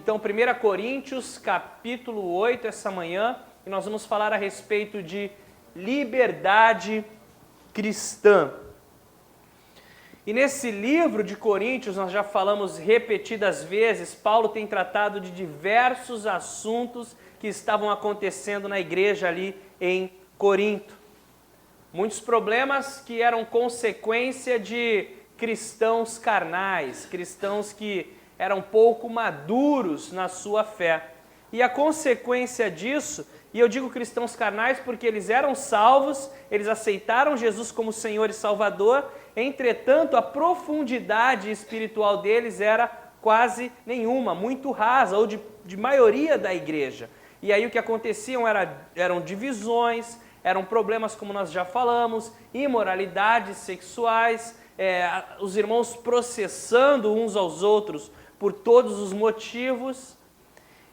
então 1 Coríntios, capítulo 8, essa manhã, e nós vamos falar a respeito de liberdade cristã. E nesse livro de Coríntios, nós já falamos repetidas vezes, Paulo tem tratado de diversos assuntos que estavam acontecendo na igreja ali em Corinto. Muitos problemas que eram consequência de cristãos carnais, cristãos que eram pouco maduros na sua fé. E a consequência disso, e eu digo cristãos carnais porque eles eram salvos, eles aceitaram Jesus como Senhor e Salvador, entretanto a profundidade espiritual deles era quase nenhuma, muito rasa, ou de maioria da igreja. E aí o que aconteciam eram divisões, eram problemas como nós já falamos, imoralidades sexuais, os irmãos processando uns aos outros por todos os motivos.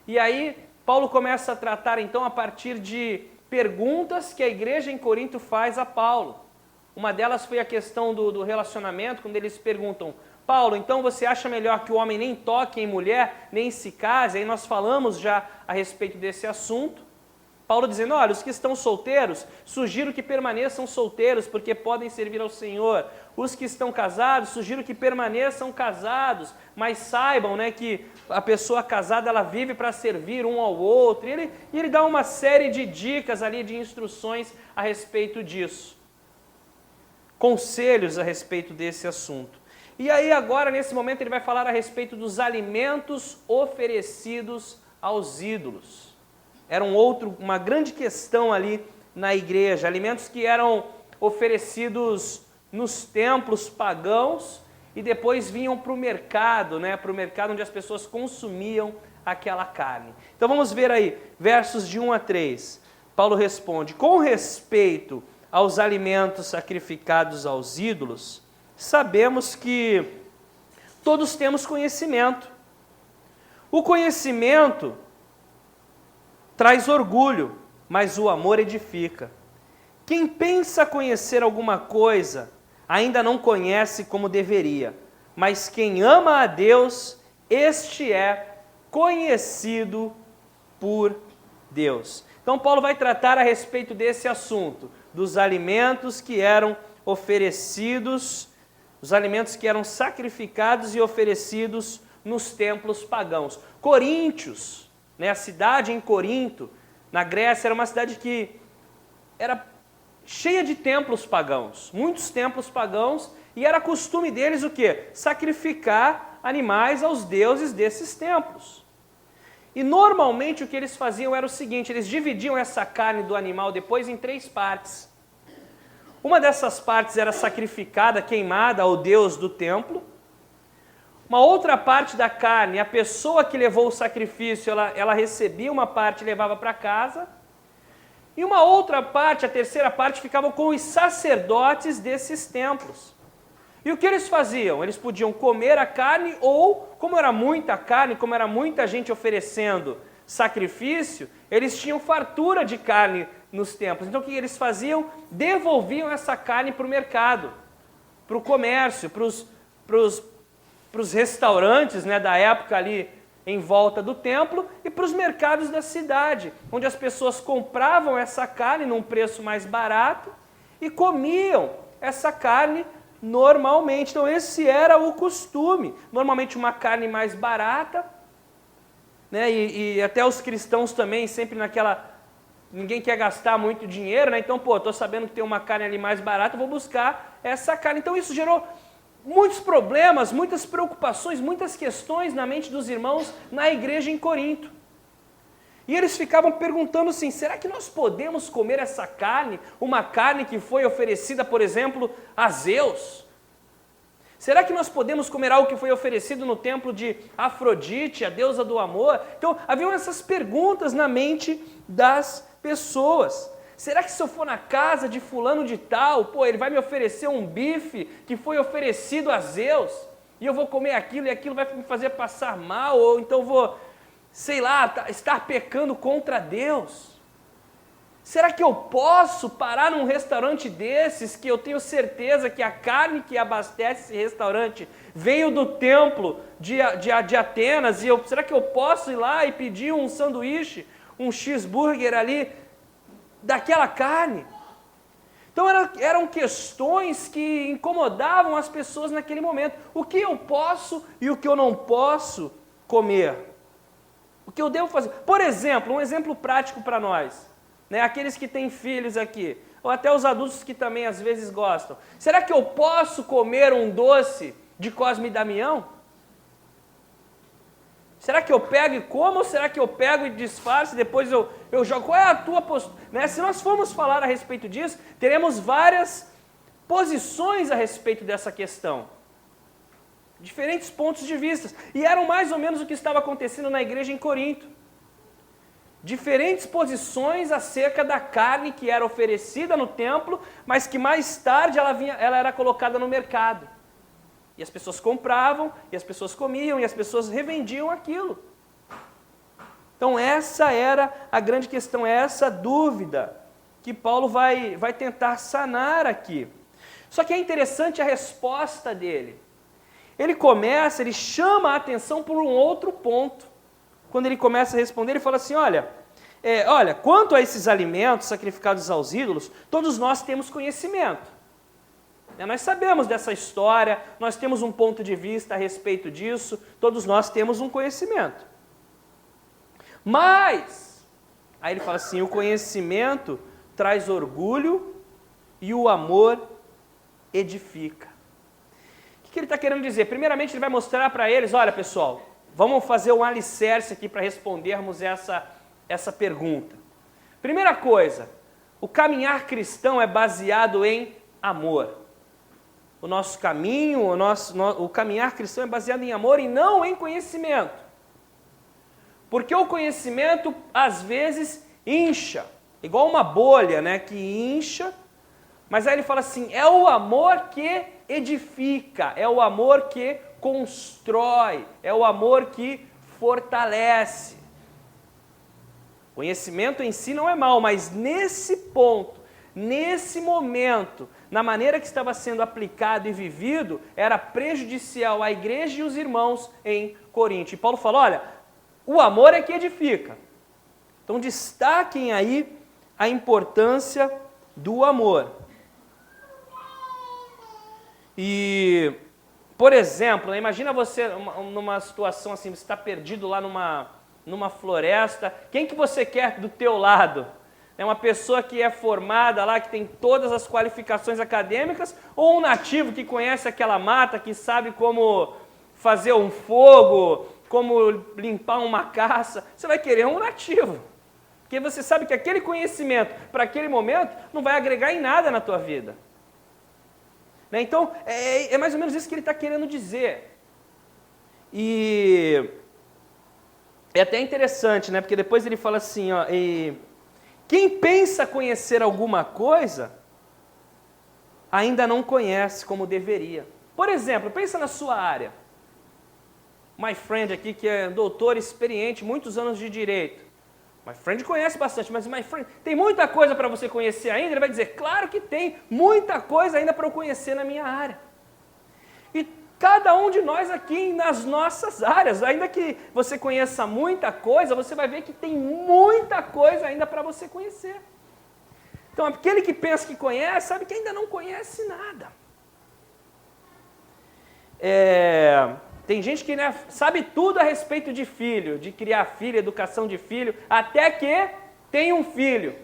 E aí Paulo começa a tratar então a partir de perguntas que a igreja em Corinto faz a Paulo. Uma delas foi a questão do relacionamento, quando eles perguntam: Paulo, então você acha melhor que o homem nem toque em mulher, nem se case? Aí nós falamos já a respeito desse assunto. Paulo dizendo: olha, os que estão solteiros, sugiro que permaneçam solteiros, porque podem servir ao Senhor. Os que estão casados, sugiro que permaneçam casados, mas saibam, né, que a pessoa casada, ela vive para servir um ao outro. E ele dá uma série de dicas ali, de instruções a respeito disso. Conselhos a respeito desse assunto. E aí agora, nesse momento, ele vai falar a respeito dos alimentos oferecidos aos ídolos. Era uma grande questão ali na igreja, alimentos que eram oferecidos nos templos pagãos e depois vinham para o mercado, né, para o mercado onde as pessoas consumiam aquela carne. Então vamos ver aí, versos de 1 a 3. Paulo responde: com respeito aos alimentos sacrificados aos ídolos, sabemos que todos temos conhecimento. O conhecimento traz orgulho, mas o amor edifica. Quem pensa conhecer alguma coisa, ainda não conhece como deveria, mas quem ama a Deus, este é conhecido por Deus. Então Paulo vai tratar a respeito desse assunto, dos alimentos que eram oferecidos, os alimentos que eram sacrificados e oferecidos nos templos pagãos. Coríntios, né, a cidade em Corinto, na Grécia, era uma cidade que era cheia de templos pagãos, muitos templos pagãos, e era costume deles o quê? Sacrificar animais aos deuses desses templos. E normalmente o que eles faziam era o seguinte: eles dividiam essa carne do animal depois em 3 partes. Uma dessas partes era sacrificada, queimada ao deus do templo. Uma outra parte da carne, a pessoa que levou o sacrifício, ela recebia uma parte e levava para casa. E uma outra parte, a terceira parte, ficava com os sacerdotes desses templos. E o que eles faziam? Eles podiam comer a carne ou, como era muita carne, como era muita gente oferecendo sacrifício, eles tinham fartura de carne nos templos. Então o que eles faziam? Devolviam essa carne para o mercado, para o comércio, para os restaurantes, né, da época ali em volta do templo e para os mercados da cidade, onde as pessoas compravam essa carne num preço mais barato e comiam essa carne normalmente. Então esse era o costume, normalmente uma carne mais barata, né, e até os cristãos também, sempre ninguém quer gastar muito dinheiro, né, então, estou sabendo que tem uma carne ali mais barata, vou buscar essa carne. Então isso gerou muitos problemas, muitas preocupações, muitas questões na mente dos irmãos na igreja em Corinto. E eles ficavam perguntando assim: será que nós podemos comer essa carne? Uma carne que foi oferecida, por exemplo, a Zeus? Será que nós podemos comer algo que foi oferecido no templo de Afrodite, a deusa do amor? Então, haviam essas perguntas na mente das pessoas. Será que se eu for na casa de fulano de tal, ele vai me oferecer um bife que foi oferecido a Zeus? E eu vou comer aquilo e aquilo vai me fazer passar mal? Ou então vou, estar pecando contra Deus? Será que eu posso parar num restaurante desses, que eu tenho certeza que a carne que abastece esse restaurante veio do templo de Atenas, e será que eu posso ir lá e pedir um sanduíche, um cheeseburger ali, daquela carne? Então eram questões que incomodavam as pessoas naquele momento. O que eu posso e o que eu não posso comer? O que eu devo fazer? Por exemplo, um exemplo prático para nós. Né, aqueles que têm filhos aqui, ou até os adultos que também às vezes gostam. Será que eu posso comer um doce de Cosme e Damião? Será que eu pego e como, ou será que eu pego e disfarço e depois eu jogo? Qual é a tua postura? Né, se nós formos falar a respeito disso, teremos várias posições a respeito dessa questão. Diferentes pontos de vista. E eram mais ou menos o que estava acontecendo na igreja em Corinto. Diferentes posições acerca da carne que era oferecida no templo, mas que mais tarde ela era colocada no mercado. E as pessoas compravam, e as pessoas comiam, e as pessoas revendiam aquilo. Então essa era a grande questão, essa dúvida que Paulo vai tentar sanar aqui. Só que é interessante a resposta dele. Ele chama a atenção por um outro ponto. Quando ele começa a responder, ele fala assim, olha, quanto a esses alimentos sacrificados aos ídolos, todos nós temos conhecimento. Nós sabemos dessa história, nós temos um ponto de vista a respeito disso, todos nós temos um conhecimento. Mas, aí ele fala assim, o conhecimento traz orgulho e o amor edifica. O que ele está querendo dizer? Primeiramente, ele vai mostrar para eles, olha pessoal, vamos fazer um alicerce aqui para respondermos essa pergunta. Primeira coisa, o caminhar cristão é baseado em amor. O nosso caminho, o caminhar cristão é baseado em amor e não em conhecimento. Porque o conhecimento, às vezes, incha. Igual uma bolha, né, que incha. Mas aí ele fala assim, é o amor que edifica, é o amor que constrói, é o amor que fortalece. Conhecimento em si não é mal, mas nesse ponto, nesse momento, na maneira que estava sendo aplicado e vivido, era prejudicial à igreja e os irmãos em Corinto. E Paulo fala, olha, o amor é que edifica. Então destaquem aí a importância do amor. E, por exemplo, né, imagina você numa situação assim, você está perdido lá numa floresta, quem que você quer do teu lado? É uma pessoa que é formada lá, que tem todas as qualificações acadêmicas, ou um nativo que conhece aquela mata, que sabe como fazer um fogo, como limpar uma caça? Você vai querer um nativo, porque você sabe que aquele conhecimento, para aquele momento, não vai agregar em nada na tua vida. Então, é mais ou menos isso que ele está querendo dizer. E é até interessante, né? Porque depois ele fala assim, ó, quem pensa conhecer alguma coisa, ainda não conhece como deveria. Por exemplo, pensa na sua área. My friend aqui, que é doutor experiente, muitos anos de direito. My friend conhece bastante, mas my friend, tem muita coisa para você conhecer ainda? Ele vai dizer, claro que tem, muita coisa ainda para eu conhecer na minha área. E cada um de nós aqui nas nossas áreas, ainda que você conheça muita coisa, você vai ver que tem muita coisa ainda para você conhecer. Então, aquele que pensa que conhece, sabe que ainda não conhece nada. Tem gente que, né, sabe tudo a respeito de filho, de criar filho, educação de filho, até que tem um filho.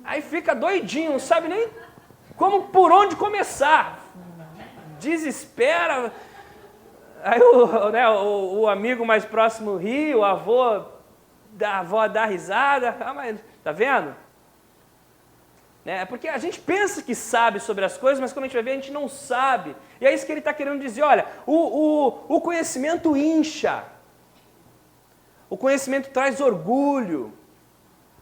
Aí fica doidinho, não sabe nem por onde começar. Desespera. Aí o amigo mais próximo ri, a avó dá risada. Mas tá vendo? Porque a gente pensa que sabe sobre as coisas, mas quando a gente vai ver, a gente não sabe. E é isso que ele está querendo dizer, olha, o conhecimento incha, o conhecimento traz orgulho,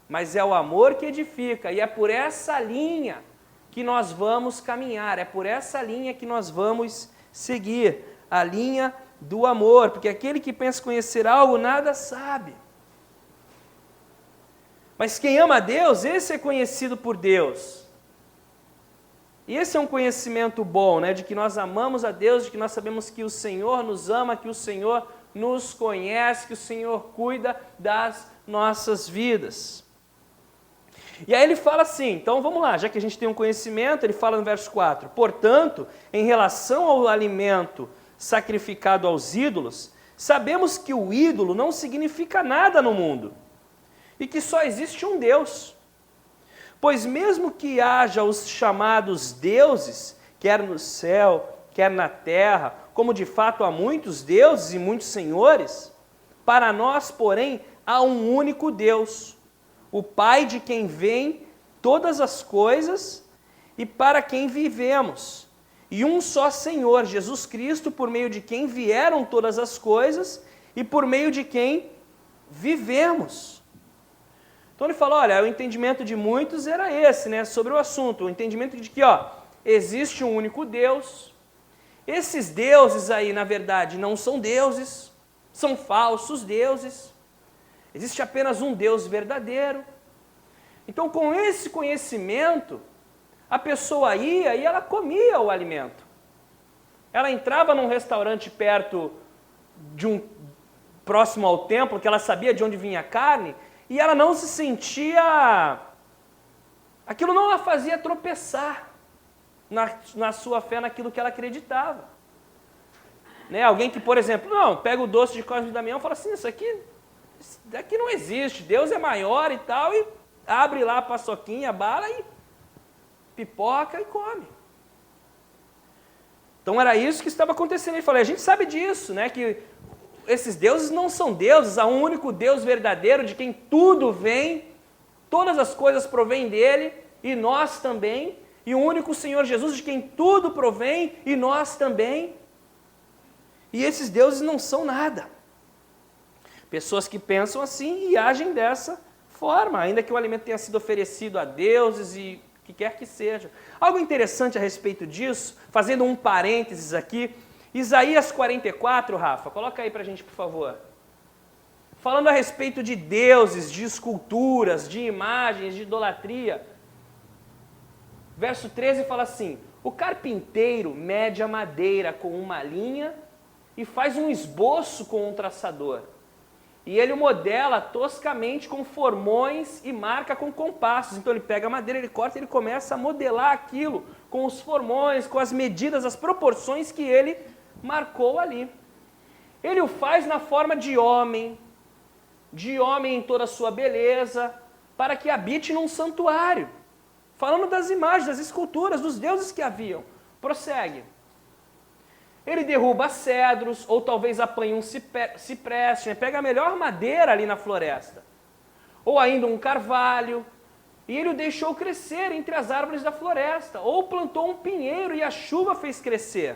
mas é o amor que edifica, e é por essa linha que nós vamos caminhar, é por essa linha que nós vamos seguir, a linha do amor, porque aquele que pensa conhecer algo, nada sabe. Mas quem ama a Deus, esse é conhecido por Deus. E esse é um conhecimento bom, né? De que nós amamos a Deus, de que nós sabemos que o Senhor nos ama, que o Senhor nos conhece, que o Senhor cuida das nossas vidas. E aí ele fala assim, então vamos lá, já que a gente tem um conhecimento, ele fala no verso 4, portanto, em relação ao alimento sacrificado aos ídolos, sabemos que o ídolo não significa nada no mundo, e que só existe um Deus. Pois mesmo que haja os chamados deuses, quer no céu, quer na terra, como de fato há muitos deuses e muitos senhores, para nós, porém, há um único Deus, o Pai de quem vêm todas as coisas e para quem vivemos, e um só Senhor, Jesus Cristo, por meio de quem vieram todas as coisas e por meio de quem vivemos. Então ele fala, olha, o entendimento de muitos era esse, né, sobre o assunto, o entendimento de que, existe um único Deus. Esses deuses aí, na verdade, não são deuses, são falsos deuses. Existe apenas um Deus verdadeiro. Então, com esse conhecimento, a pessoa ia e ela comia o alimento. Ela entrava num restaurante perto de próximo ao templo, que ela sabia de onde vinha a carne, e ela não se sentia... Aquilo não a fazia tropeçar na sua fé, naquilo que ela acreditava. Né? Alguém que, por exemplo, pega o doce de Cosme e Damião e fala assim, isso daqui não existe, Deus é maior e tal, e abre lá a paçoquinha, a bala e pipoca e come. Então era isso que estava acontecendo. Ele falou, a gente sabe disso, né? Que esses deuses não são deuses, há um único Deus verdadeiro de quem tudo vem, todas as coisas provêm dele, e nós também, e o único Senhor Jesus de quem tudo provém, e nós também. E esses deuses não são nada. Pessoas que pensam assim e agem dessa forma, ainda que o alimento tenha sido oferecido a deuses e o que quer que seja. Algo interessante a respeito disso, fazendo um parênteses aqui, Isaías 44, Rafa, coloca aí pra gente, por favor. Falando a respeito de deuses, de esculturas, de imagens, de idolatria. Verso 13 fala assim, o carpinteiro mede a madeira com uma linha e faz um esboço com um traçador. E ele o modela toscamente com formões e marca com compassos. Então ele pega a madeira, ele corta e ele começa a modelar aquilo com os formões, com as medidas, as proporções que ele marcou ali. Ele o faz na forma de homem em toda a sua beleza, para que habite num santuário. Falando das imagens, das esculturas, dos deuses que haviam. Prossegue. Ele derruba cedros, ou talvez apanha um cipreste, né? Pega a melhor madeira ali na floresta. Ou ainda um carvalho, e ele o deixou crescer entre as árvores da floresta. Ou plantou um pinheiro e a chuva fez crescer.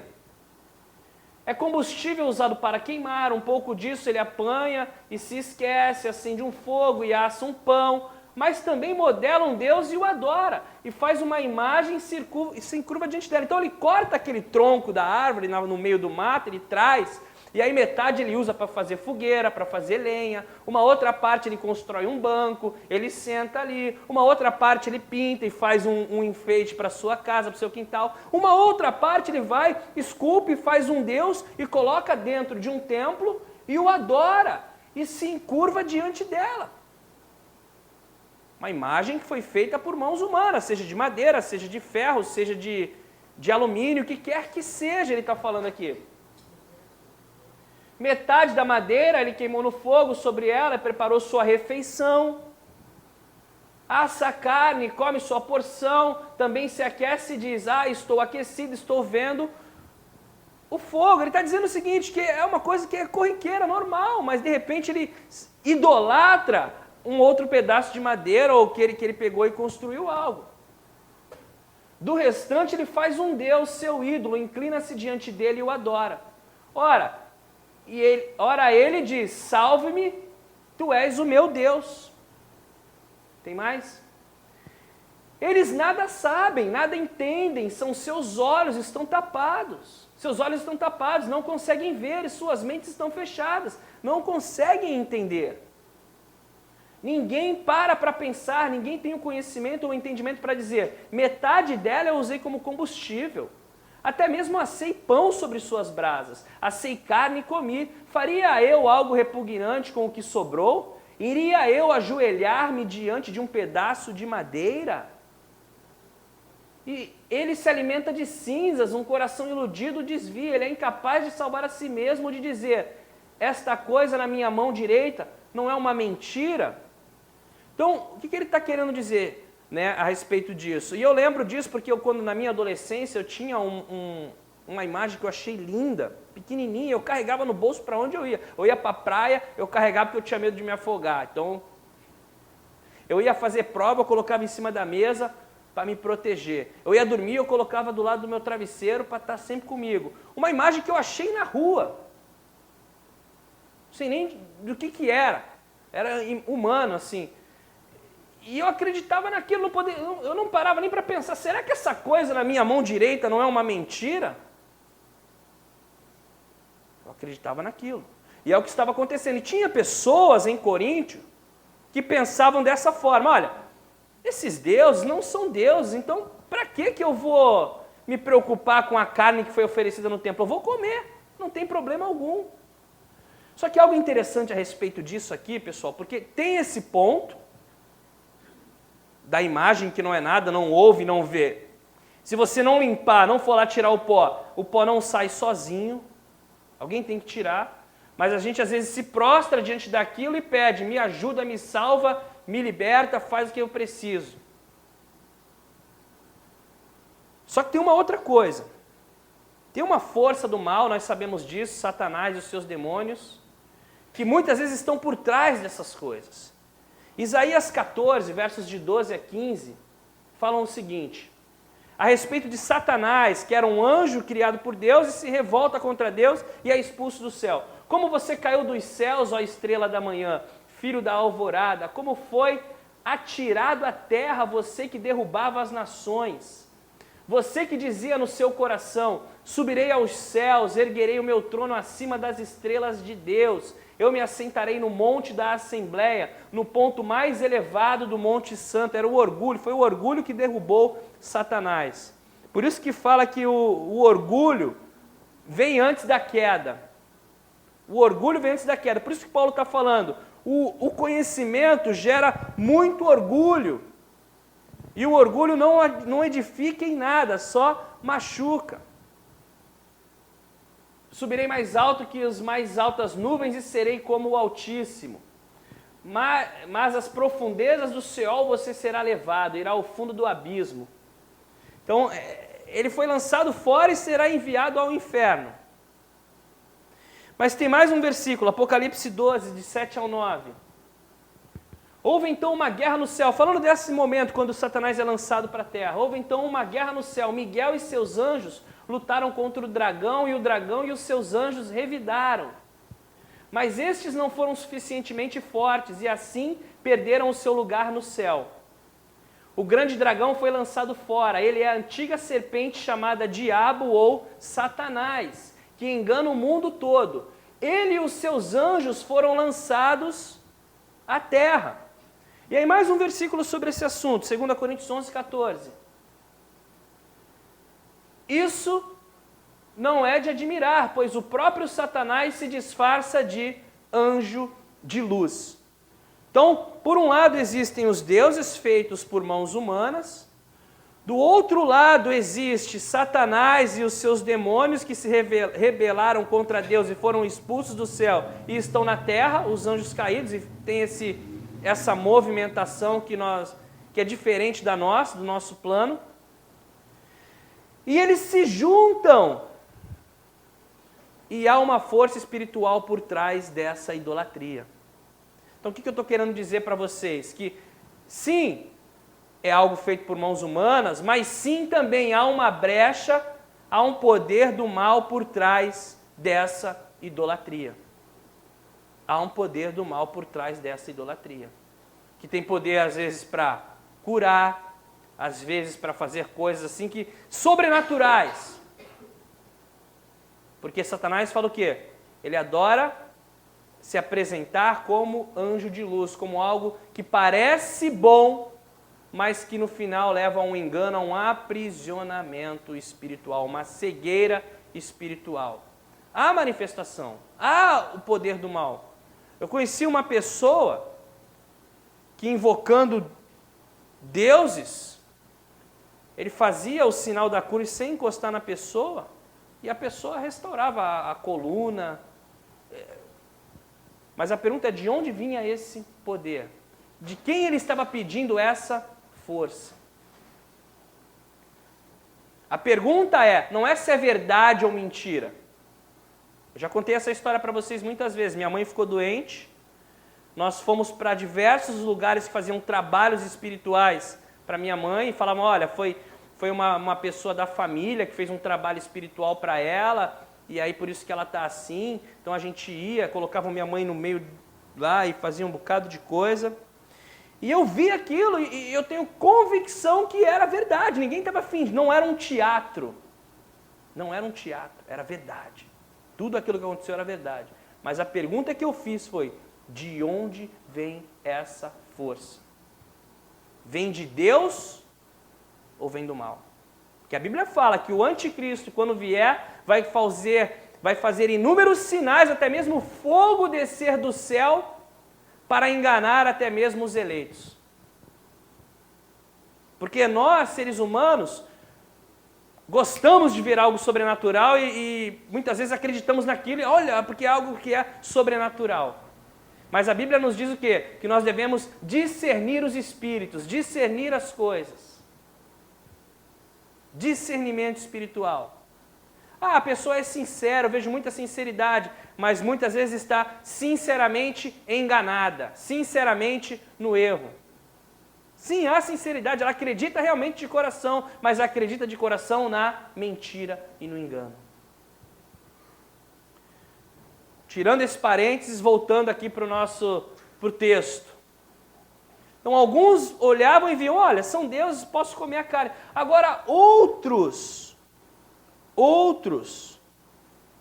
É combustível usado para queimar, um pouco disso ele apanha e se esquece, acende um fogo e assa um pão, mas também modela um Deus e o adora, e faz uma imagem e se encurva diante dela. Então ele corta aquele tronco da árvore no meio do mato, ele traz, e aí metade ele usa para fazer fogueira, para fazer lenha, uma outra parte ele constrói um banco, ele senta ali, uma outra parte ele pinta e faz um enfeite para a sua casa, para o seu quintal, uma outra parte ele vai, esculpe, faz um Deus e coloca dentro de um templo e o adora, e se encurva diante dela. Uma imagem que foi feita por mãos humanas, seja de madeira, seja de ferro, seja de alumínio, o que quer que seja, ele está falando aqui. Metade da madeira ele queimou no fogo sobre ela, preparou sua refeição. Assa a carne, come sua porção, também se aquece e diz, estou aquecido, estou vendo o fogo. Ele está dizendo o seguinte, que é uma coisa que é corriqueira, normal, mas de repente ele idolatra um outro pedaço de madeira ou que ele pegou e construiu algo. Do restante ele faz um Deus, seu ídolo, inclina-se diante dele e o adora. Ora ele diz, salve-me, tu és o meu Deus. Tem mais? Eles nada sabem, nada entendem, seus olhos estão tapados. Seus olhos estão tapados, não conseguem ver e suas mentes estão fechadas, não conseguem entender. Ninguém para pensar, ninguém tem o conhecimento ou o entendimento para dizer, metade dela eu usei como combustível. Até mesmo assei pão sobre suas brasas, assei carne e comi. Faria eu algo repugnante com o que sobrou? Iria eu ajoelhar-me diante de um pedaço de madeira? E ele se alimenta de cinzas, um coração iludido desvia, ele é incapaz de salvar a si mesmo, de dizer, esta coisa na minha mão direita não é uma mentira? Então, o que ele está querendo dizer, né, a respeito disso? E eu lembro disso porque quando na minha adolescência eu tinha uma imagem que eu achei linda, pequenininha, eu carregava no bolso para onde eu ia. Eu ia para a praia, eu carregava porque eu tinha medo de me afogar. Então, eu ia fazer prova, eu colocava em cima da mesa para me proteger. Eu ia dormir, eu colocava do lado do meu travesseiro para estar sempre comigo. Uma imagem que eu achei na rua. Não sei nem do que era. Era humano, assim. E eu acreditava naquilo, eu não parava nem para pensar, será que essa coisa na minha mão direita não é uma mentira? Eu acreditava naquilo. E é o que estava acontecendo. E tinha pessoas em Coríntio que pensavam dessa forma, olha, esses deuses não são deuses, então para que eu vou me preocupar com a carne que foi oferecida no templo? Eu vou comer, não tem problema algum. Só que algo interessante a respeito disso aqui, pessoal, porque tem esse ponto da imagem que não é nada, não ouve, não vê. Se você não limpar, não for lá tirar o pó não sai sozinho, alguém tem que tirar, mas a gente às vezes se prostra diante daquilo e pede, me ajuda, me salva, me liberta, faz o que eu preciso. Só que tem uma outra coisa, tem uma força do mal, nós sabemos disso, Satanás e os seus demônios, que muitas vezes estão por trás dessas coisas. Isaías 14, versos de 12 a 15, falam o seguinte, a respeito de Satanás, que era um anjo criado por Deus e se revolta contra Deus e é expulso do céu. Como você caiu dos céus, ó estrela da manhã, filho da alvorada, como foi atirado à terra você que derrubava as nações. Você que dizia no seu coração, subirei aos céus, erguerei o meu trono acima das estrelas de Deus. Eu me assentarei no monte da Assembleia, no ponto mais elevado do Monte Santo. Era o orgulho, foi o orgulho que derrubou Satanás. Por isso que fala que o orgulho vem antes da queda. O orgulho vem antes da queda. Por isso que Paulo está falando, o conhecimento gera muito orgulho. E o orgulho não edifica em nada, só machuca. Subirei mais alto que as mais altas nuvens e serei como o Altíssimo. Mas as profundezas do Seol você será levado, irá ao fundo do abismo. Então, ele foi lançado fora e será enviado ao inferno. Mas tem mais um versículo, Apocalipse 12, de 7 ao 9. Houve então uma guerra no céu, falando desse momento quando Satanás é lançado para a terra. Houve então uma guerra no céu, Miguel e seus anjos lutaram contra o dragão e os seus anjos revidaram. Mas estes não foram suficientemente fortes e assim perderam o seu lugar no céu. O grande dragão foi lançado fora, ele é a antiga serpente chamada Diabo ou Satanás, que engana o mundo todo. Ele e os seus anjos foram lançados à terra. E aí mais um versículo sobre esse assunto, 2 Coríntios 11, 14. Isso não é de admirar, pois o próprio Satanás se disfarça de anjo de luz. Então, por um lado existem os deuses feitos por mãos humanas, do outro lado existe Satanás e os seus demônios que se rebelaram contra Deus e foram expulsos do céu e estão na terra, os anjos caídos, e tem essa movimentação que é diferente do nosso plano. E eles se juntam. E há uma força espiritual por trás dessa idolatria. Então o que eu estou querendo dizer para vocês? Que sim, é algo feito por mãos humanas, mas sim também há uma brecha, há um poder do mal por trás dessa idolatria. Há um poder do mal por trás dessa idolatria. Que tem poder às vezes para curar, às vezes para fazer coisas assim que sobrenaturais. Porque Satanás fala o quê? Ele adora se apresentar como anjo de luz, como algo que parece bom, mas que no final leva a um engano, a um aprisionamento espiritual, uma cegueira espiritual. Há manifestação, há o poder do mal. Eu conheci uma pessoa que, invocando deuses, ele fazia o sinal da cruz sem encostar na pessoa, e a pessoa restaurava a coluna. Mas a pergunta é: de onde vinha esse poder? De quem ele estava pedindo essa força? A pergunta não é se é verdade ou mentira. Eu já contei essa história para vocês muitas vezes. Minha mãe ficou doente, nós fomos para diversos lugares que faziam trabalhos espirituais para minha mãe e falavam: olha, foi uma pessoa da família que fez um trabalho espiritual para ela, e aí por isso que ela está assim. Então a gente ia, colocava minha mãe no meio lá e fazia um bocado de coisa. E eu vi aquilo e eu tenho convicção que era verdade. Ninguém estava fingindo, não era um teatro. Não era um teatro, era verdade. Tudo aquilo que aconteceu era verdade. Mas a pergunta que eu fiz foi: de onde vem essa força? Vem de Deus ou vem do mal? Porque a Bíblia fala que o anticristo, quando vier, vai fazer inúmeros sinais, até mesmo fogo descer do céu, para enganar até mesmo os eleitos. Porque nós, seres humanos, gostamos de ver algo sobrenatural e muitas vezes acreditamos naquilo, olha, porque é algo que é sobrenatural. Mas a Bíblia nos diz o quê? Que nós devemos discernir os espíritos, discernir as coisas. Discernimento espiritual. A pessoa é sincera, eu vejo muita sinceridade, mas muitas vezes está sinceramente enganada, sinceramente no erro. Sim, há sinceridade, ela acredita realmente de coração, mas acredita de coração na mentira e no engano. Tirando esse parênteses, voltando aqui para o texto. Então alguns olhavam e viam: olha, são deuses, posso comer a carne. Agora outros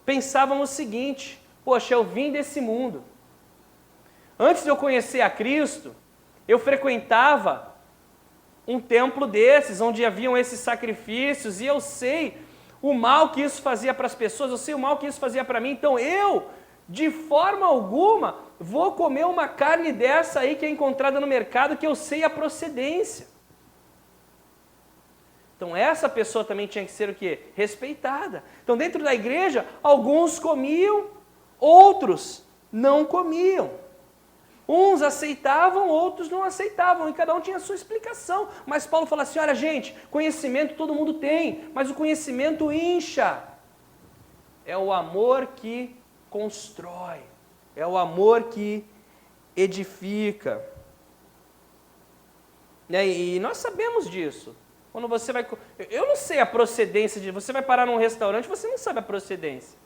pensavam o seguinte: poxa, eu vim desse mundo. Antes de eu conhecer a Cristo, eu frequentava um templo desses, onde haviam esses sacrifícios, e eu sei o mal que isso fazia para as pessoas, eu sei o mal que isso fazia para mim, então eu, de forma alguma, vou comer uma carne dessa aí que é encontrada no mercado, que eu sei a procedência. Então essa pessoa também tinha que ser o quê? Respeitada. Então dentro da igreja, alguns comiam, outros não comiam. Uns aceitavam, outros não aceitavam, e cada um tinha a sua explicação. Mas Paulo fala assim: olha gente, conhecimento todo mundo tem, mas o conhecimento incha. É o amor que constrói, é o amor que edifica. E nós sabemos disso. Quando você vai... Eu não sei a procedência de... Você vai parar num restaurante, você não sabe a procedência.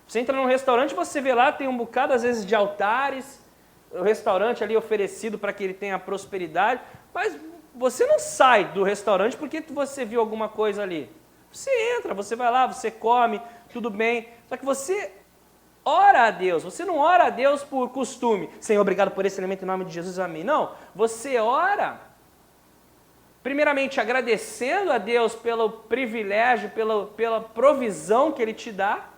Você entra num restaurante, você vê lá, tem um bocado, às vezes, de altares, o restaurante ali oferecido para que ele tenha prosperidade, mas você não sai do restaurante porque você viu alguma coisa ali. Você entra, você vai lá, você come, tudo bem. Só que você ora a Deus, você não ora a Deus por costume. Senhor, obrigado por esse alimento em nome de Jesus, amém. Não, você ora... primeiramente, agradecendo a Deus pelo privilégio, pela provisão que Ele te dá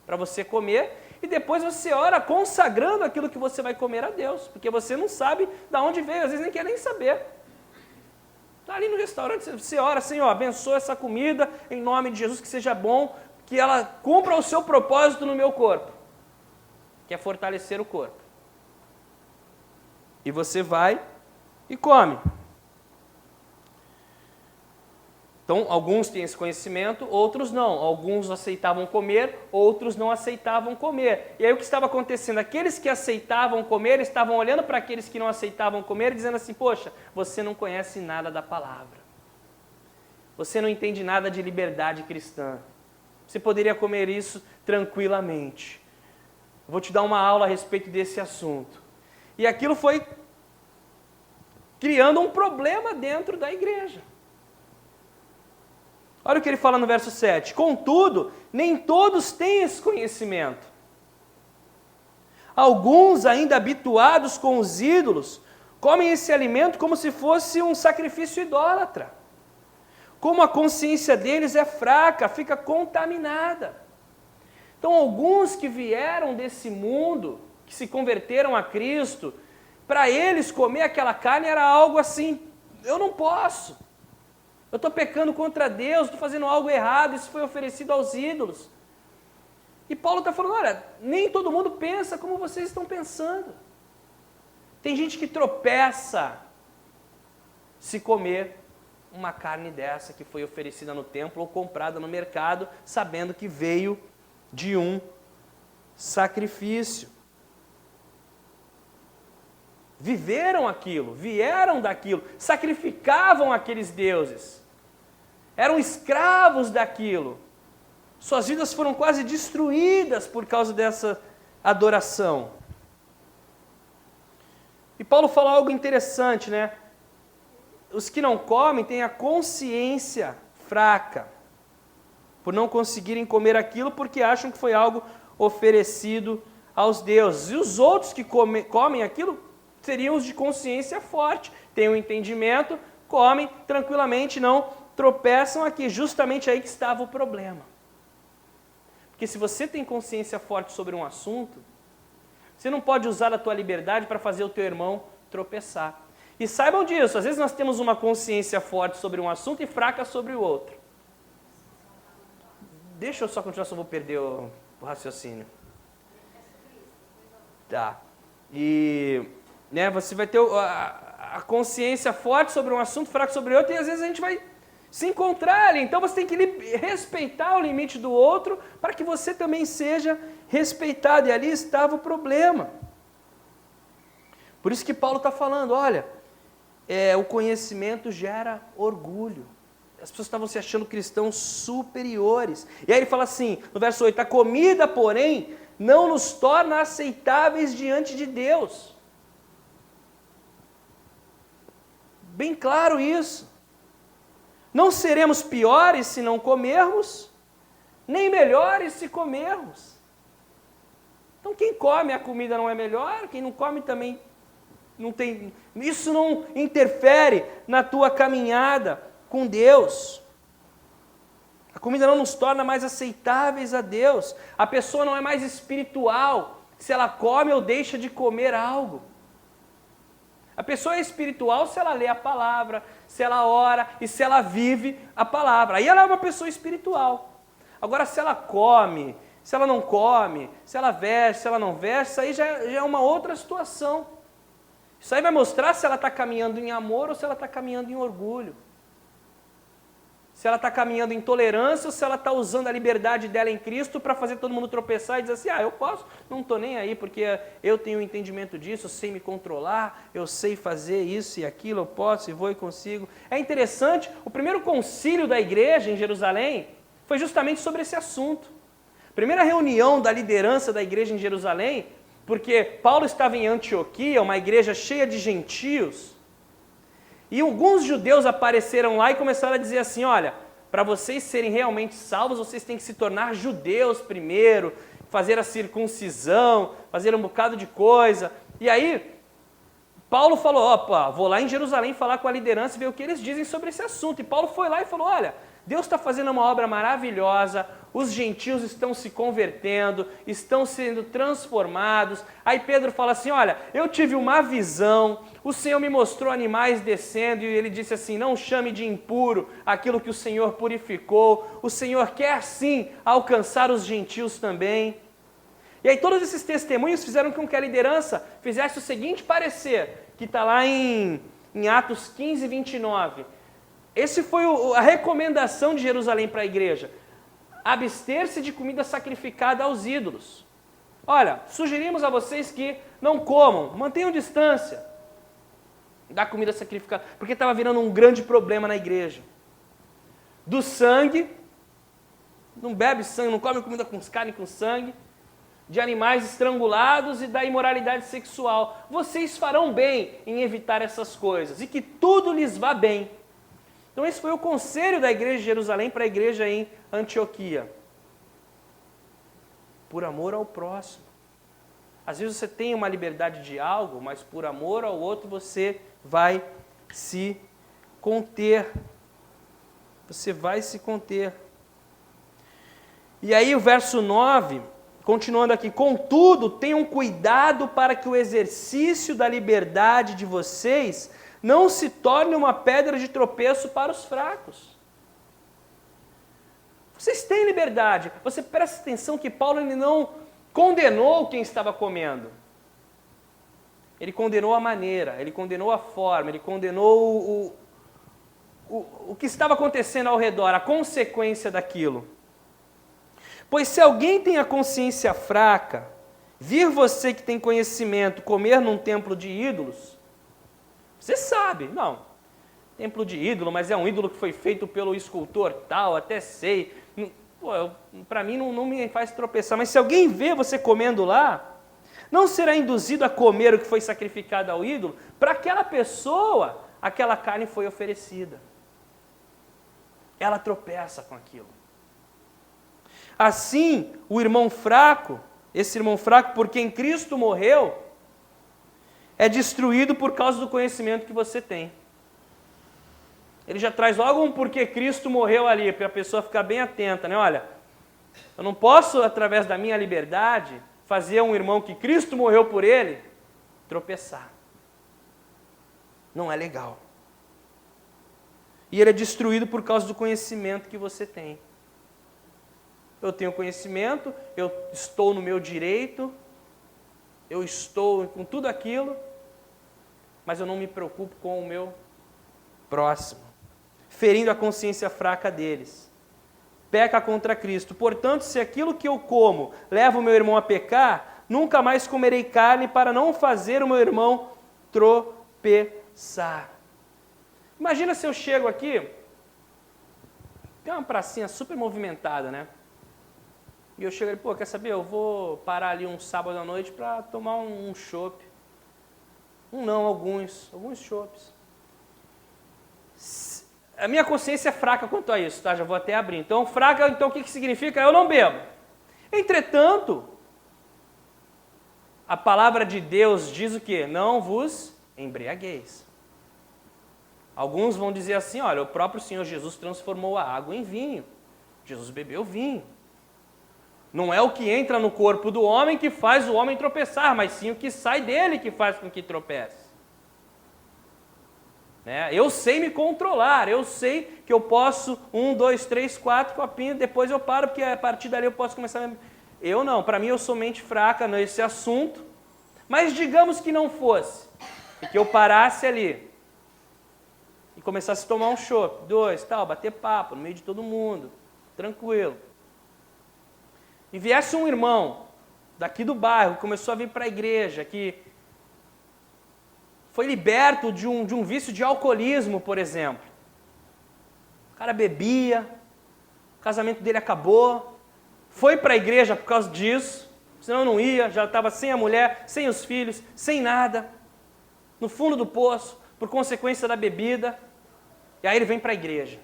para você comer, e depois você ora consagrando aquilo que você vai comer a Deus, porque você não sabe de onde veio, às vezes nem quer nem saber. Está ali no restaurante, você ora: Senhor, abençoa essa comida, em nome de Jesus, que seja bom, que ela cumpra o seu propósito no meu corpo, que é fortalecer o corpo. E você vai e come. Então, alguns têm esse conhecimento, outros não. Alguns aceitavam comer, outros não aceitavam comer. E aí o que estava acontecendo? Aqueles que aceitavam comer estavam olhando para aqueles que não aceitavam comer, dizendo assim: poxa, você não conhece nada da palavra. Você não entende nada de liberdade cristã. Você poderia comer isso tranquilamente. Vou te dar uma aula a respeito desse assunto. E aquilo foi criando um problema dentro da igreja. Olha o que ele fala no verso 7. Contudo, nem todos têm esse conhecimento. Alguns, ainda habituados com os ídolos, comem esse alimento como se fosse um sacrifício idólatra. Como a consciência deles é fraca, fica contaminada. Então, alguns que vieram desse mundo, que se converteram a Cristo, para eles comer aquela carne era algo assim, eu não posso. Eu estou pecando contra Deus, estou fazendo algo errado, isso foi oferecido aos ídolos. E Paulo está falando, olha, nem todo mundo pensa como vocês estão pensando. Tem gente que tropeça se comer uma carne dessa que foi oferecida no templo ou comprada no mercado, sabendo que veio de um sacrifício. Viveram aquilo, vieram daquilo, sacrificavam aqueles deuses, eram escravos daquilo. Suas vidas foram quase destruídas por causa dessa adoração. E Paulo fala algo interessante, né? Os que não comem têm a consciência fraca, por não conseguirem comer aquilo porque acham que foi algo oferecido aos deuses. E os outros que comem aquilo seriam os de consciência forte, têm um entendimento, comem tranquilamente, não tropeçam aqui. Justamente aí que estava o problema. Porque se você tem consciência forte sobre um assunto, você não pode usar a tua liberdade para fazer o teu irmão tropeçar. E saibam disso, às vezes nós temos uma consciência forte sobre um assunto e fraca sobre o outro. Deixa eu só continuar, só vou perder o raciocínio. Tá. E você vai ter a consciência forte sobre um assunto, fraco sobre outro, e às vezes a gente vai se encontrar ali. Então você tem que respeitar o limite do outro para que você também seja respeitado. E ali estava o problema. Por isso que Paulo está falando, olha, o conhecimento gera orgulho. As pessoas estavam se achando cristãos superiores. E aí ele fala assim, no verso 8, a comida, porém, não nos torna aceitáveis diante de Deus. Bem claro isso. Não seremos piores se não comermos, nem melhores se comermos. Então quem come a comida não é melhor, quem não come também não tem. Isso não interfere na tua caminhada com Deus. A comida não nos torna mais aceitáveis a Deus. A pessoa não é mais espiritual se ela come ou deixa de comer algo. A pessoa é espiritual se ela lê a palavra, se ela ora e se ela vive a palavra. Aí ela é uma pessoa espiritual. Agora, se ela come, se ela não come, se ela veste, se ela não veste, isso aí já é uma outra situação. Isso aí vai mostrar se ela está caminhando em amor ou se ela está caminhando em orgulho. Se ela está caminhando em tolerância ou se ela está usando a liberdade dela em Cristo para fazer todo mundo tropeçar e dizer assim, eu posso, não estou nem aí porque eu tenho um entendimento disso, eu sei me controlar, eu sei fazer isso e aquilo, eu posso e vou e consigo. É interessante, o primeiro concílio da igreja em Jerusalém foi justamente sobre esse assunto. Primeira reunião da liderança da igreja em Jerusalém, porque Paulo estava em Antioquia, uma igreja cheia de gentios, e alguns judeus apareceram lá e começaram a dizer assim, olha, para vocês serem realmente salvos, vocês têm que se tornar judeus primeiro, fazer a circuncisão, fazer um bocado de coisa. E aí, Paulo falou, opa, vou lá em Jerusalém falar com a liderança e ver o que eles dizem sobre esse assunto. E Paulo foi lá e falou, olha, Deus está fazendo uma obra maravilhosa, os gentios estão se convertendo, estão sendo transformados. Aí Pedro fala assim, olha, eu tive uma visão, o Senhor me mostrou animais descendo e ele disse assim, não chame de impuro aquilo que o Senhor purificou, o Senhor quer sim alcançar os gentios também. E aí todos esses testemunhos fizeram com que a liderança fizesse o seguinte parecer, que está lá em Atos 15, 29. Esse foi a recomendação de Jerusalém para a igreja. Abster-se de comida sacrificada aos ídolos. Olha, sugerimos a vocês que não comam, mantenham distância da comida sacrificada, porque estava virando um grande problema na igreja. Do sangue, não bebe sangue, não come comida com carne com sangue, de animais estrangulados e da imoralidade sexual. Vocês farão bem em evitar essas coisas e que tudo lhes vá bem. Então esse foi o conselho da igreja de Jerusalém para a igreja em Antioquia. Por amor ao próximo. Às vezes você tem uma liberdade de algo, mas por amor ao outro você vai se conter. Você vai se conter. E aí o verso 9, continuando aqui, contudo, tenham cuidado para que o exercício da liberdade de vocês não se torne uma pedra de tropeço para os fracos. Vocês têm liberdade. Você presta atenção que Paulo ele não condenou quem estava comendo. Ele condenou a maneira, ele condenou a forma, ele condenou o que estava acontecendo ao redor, a consequência daquilo. Pois se alguém tem a consciência fraca, vir você que tem conhecimento comer num templo de ídolos, você sabe, não, templo de ídolo, mas é um ídolo que foi feito pelo escultor tal, até sei. Para mim não me faz tropeçar, mas se alguém vê você comendo lá, não será induzido a comer o que foi sacrificado ao ídolo, para aquela pessoa, aquela carne foi oferecida. Ela tropeça com aquilo. Assim, o irmão fraco, esse irmão fraco por quem Cristo morreu, é destruído por causa do conhecimento que você tem. Ele já traz logo um porquê Cristo morreu ali, para a pessoa ficar bem atenta, né? Olha, eu não posso, através da minha liberdade, fazer um irmão que Cristo morreu por ele, tropeçar. Não é legal. E ele é destruído por causa do conhecimento que você tem. Eu tenho conhecimento, eu estou no meu direito, eu estou com tudo aquilo, mas eu não me preocupo com o meu próximo, ferindo a consciência fraca deles. Peca contra Cristo. Portanto, se aquilo que eu como leva o meu irmão a pecar, nunca mais comerei carne para não fazer o meu irmão tropeçar. Imagina se eu chego aqui, tem uma pracinha super movimentada, né? E eu chego ali, pô, quer saber? Eu vou parar ali um sábado à noite para tomar um chopp. Alguns chopps. A minha consciência é fraca quanto a isso, tá? Já vou até abrir. Então, fraca, então o que significa? Eu não bebo. Entretanto, a palavra de Deus diz o quê? Não vos embriagueis. Alguns vão dizer assim, olha, o próprio Senhor Jesus transformou a água em vinho. Jesus bebeu vinho. Não é o que entra no corpo do homem que faz o homem tropeçar, mas sim o que sai dele que faz com que tropece. Eu sei me controlar, eu sei que eu posso 1, 2, 3, 4 copinhos, depois eu paro, porque a partir dali eu posso começar a... Eu não, para mim eu sou mente fraca nesse assunto, mas digamos que não fosse, e que eu parasse ali, e começasse a tomar um chopp, 2, tal, bater papo no meio de todo mundo, tranquilo. E viesse um irmão daqui do bairro, que começou a vir para a igreja, que foi liberto de um vício de alcoolismo, por exemplo. O cara bebia, o casamento dele acabou, foi para a igreja por causa disso, senão não ia, já estava sem a mulher, sem os filhos, sem nada, no fundo do poço, por consequência da bebida, e aí ele vem para a igreja.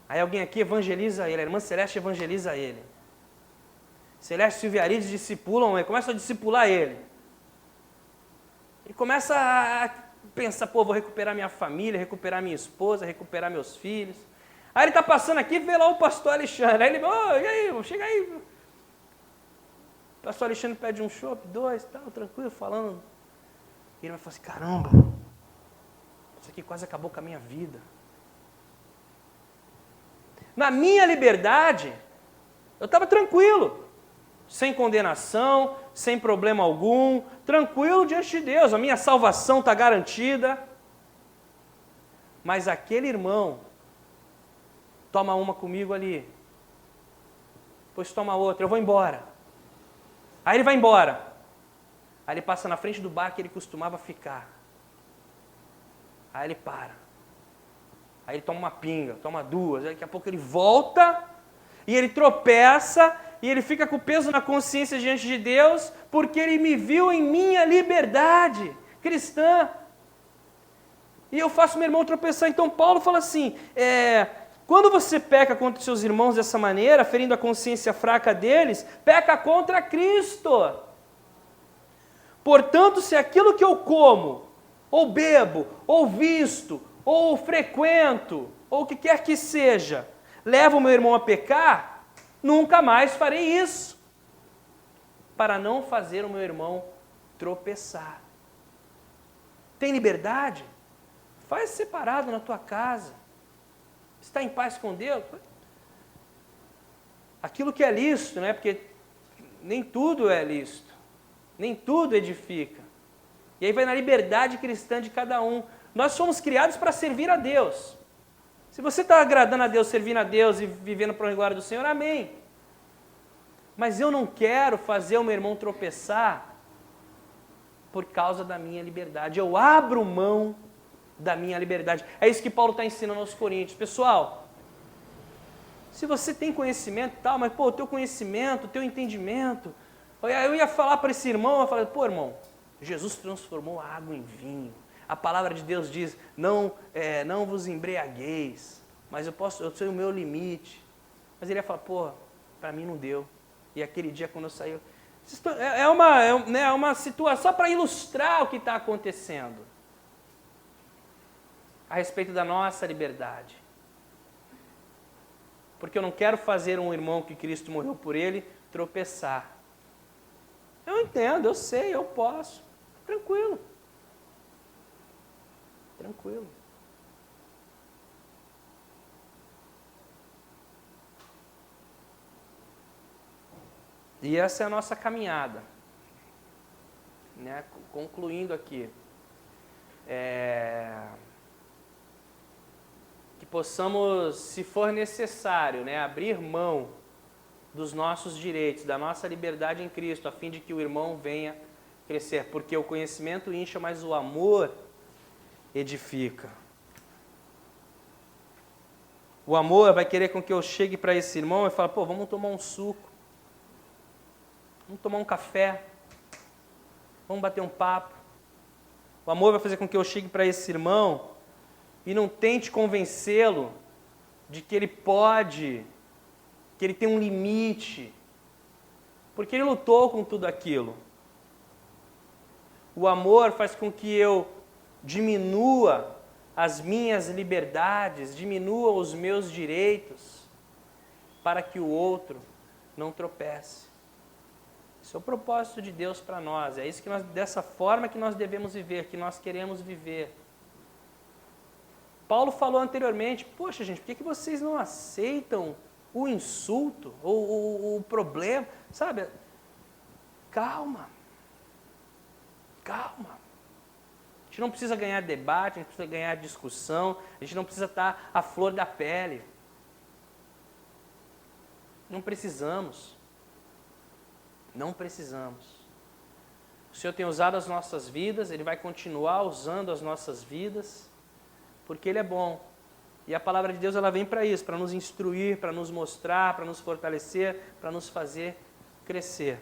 Aí alguém aqui evangeliza ele, a irmã Celeste evangeliza ele. Celeste e Silviarides discipulam ele, começam a discipular ele. E começa a pensar, pô, vou recuperar minha família, recuperar minha esposa, recuperar meus filhos. Aí ele está passando aqui e vê lá o pastor Alexandre. Aí ele, e aí, chega aí. O pastor Alexandre pede um chopp, 2, tal, tranquilo, falando. E ele vai falar assim, caramba, isso aqui quase acabou com a minha vida. Na minha liberdade, eu estava tranquilo. Sem condenação, sem problema algum, tranquilo diante de Deus, a minha salvação está garantida. Mas aquele irmão toma uma comigo ali, depois toma outra, eu vou embora. Aí ele vai embora, aí ele passa na frente do bar que ele costumava ficar, aí ele para, aí ele toma uma pinga, toma 2, daqui a pouco ele volta e ele tropeça, e ele fica com peso na consciência diante de Deus, porque ele me viu em minha liberdade cristã. E eu faço meu irmão tropeçar. Então Paulo fala assim, quando você peca contra os seus irmãos dessa maneira, ferindo a consciência fraca deles, peca contra Cristo. Portanto, se aquilo que eu como, ou bebo, ou visto, ou frequento, ou o que quer que seja, leva o meu irmão a pecar, nunca mais farei isso, para não fazer o meu irmão tropeçar. Tem liberdade? Faz separado na tua casa. Está em paz com Deus? Aquilo que é lícito, né? Porque nem tudo é lícito, nem tudo edifica. E aí vai na liberdade cristã de cada um. Nós somos criados para servir a Deus. Se você está agradando a Deus, servindo a Deus e vivendo para a glória do Senhor, amém. Mas eu não quero fazer o meu irmão tropeçar por causa da minha liberdade. Eu abro mão da minha liberdade. É isso que Paulo está ensinando aos Coríntios. Pessoal, se você tem conhecimento e tal, mas o teu conhecimento, o teu entendimento, eu ia falar para esse irmão, eu falei, irmão, Jesus transformou a água em vinho. A palavra de Deus diz, não vos embriagueis, mas eu sei o meu limite. Mas ele ia falar, para mim não deu. E aquele dia quando eu saí, é uma situação só para ilustrar o que está acontecendo a respeito da nossa liberdade. Porque eu não quero fazer um irmão que Cristo morreu por ele tropeçar. Eu entendo, eu sei, eu posso. Tranquilo. Tranquilo. E essa é a nossa caminhada. Né? Concluindo aqui. Que possamos, se for necessário, né, abrir mão dos nossos direitos, da nossa liberdade em Cristo, a fim de que o irmão venha crescer. Porque o conhecimento incha, mas o amor edifica. O amor vai querer com que eu chegue para esse irmão e fale, vamos tomar um suco. Vamos tomar um café. Vamos bater um papo. O amor vai fazer com que eu chegue para esse irmão e não tente convencê-lo de que ele pode, que ele tem um limite, porque ele lutou com tudo aquilo. O amor faz com que eu diminua as minhas liberdades, diminua os meus direitos, para que o outro não tropece. Esse é o propósito de Deus para nós, é isso dessa forma que nós devemos viver, que nós queremos viver. Paulo falou anteriormente, poxa gente, por que vocês não aceitam o insulto, ou o problema, sabe? Calma. Calma. A gente não precisa ganhar debate, a gente precisa ganhar discussão, a gente não precisa estar à flor da pele. Não precisamos. Não precisamos. O Senhor tem usado as nossas vidas, Ele vai continuar usando as nossas vidas, porque Ele é bom. E a palavra de Deus ela vem para isso, para nos instruir, para nos mostrar, para nos fortalecer, para nos fazer crescer.